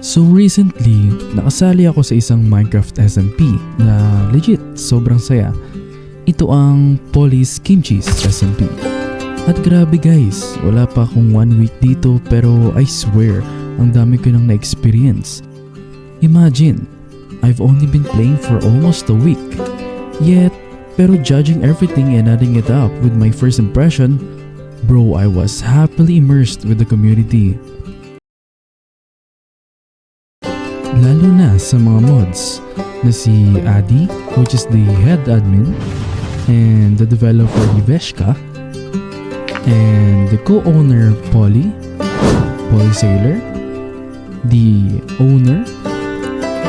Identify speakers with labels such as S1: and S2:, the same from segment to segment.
S1: So recently, nakasali ako sa isang Minecraft SMP na legit sobrang saya. Ito ang Police Kimchi's SMP. At grabe guys, wala pa akong 1 week dito pero I swear, ang dami ko nang na-experience. Imagine, I've only been playing for almost a week. Yet, pero judging everything and adding it up with my first impression, bro, I was happily immersed with the community. Lalo na sa mga mods na si Adi, which is the head admin, and the developer Veshka, and the co-owner Polly Sailor, the owner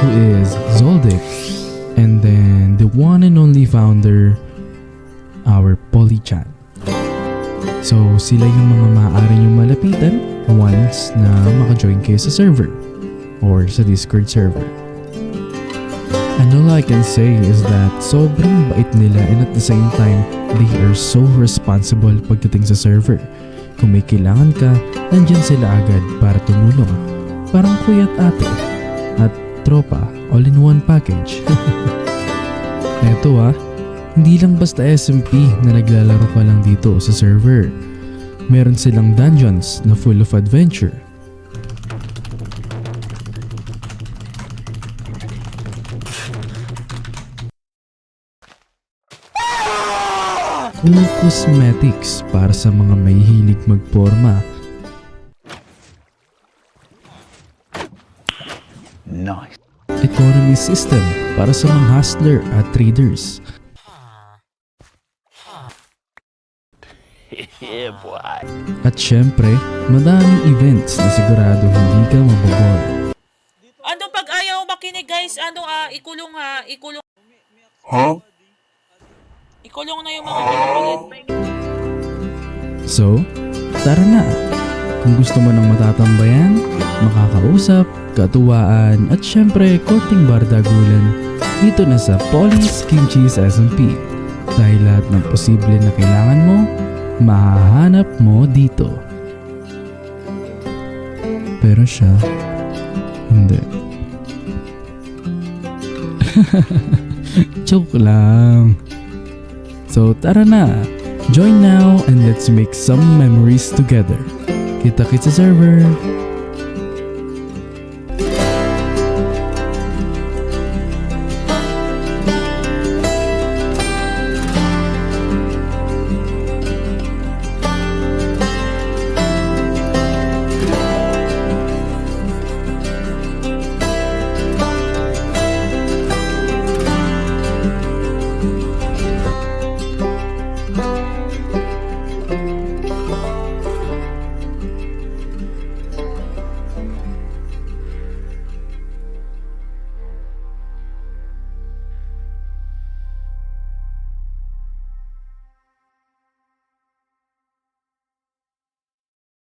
S1: who is Zoldyck, and then the one and only founder, our Polly Chan. So sila yung mga maaari yung malapitan once na maka-join kayo sa server or sa Discord server. And all I can say is that sobrang bait nila and at the same time, they are so responsible pagdating sa server. Kung may kailangan ka, nandyan sila agad para tumulong. Parang kuya at ate at tropa, all-in-one package. Eto hindi lang basta SMP na naglalaro ka lang dito sa server. Meron silang dungeons na full of adventure. Cool cosmetics para sa mga may hilig magporma.
S2: Nice.
S1: Economy system para sa mga hustler at traders.
S2: Yeah, boy.
S1: At syempre, madaming events na sigurado hindi ka mabobor.
S3: Ano pag ayaw makinig guys, ikulong ikulong.
S2: Huh?
S3: Ikulong na yung mga kinukulit.
S1: So, tara na! Kung gusto mo ng matatambayan, makakausap, katuwaan at syempre konting bardagulan, dito na sa Police Kimchi's SMP. Dahil lahat ng posible na kailangan mo, mahahanap mo dito. Pero siya, hindi. Joke lang. So tara na, join now and let's make some memories together. Kita-kits sa server.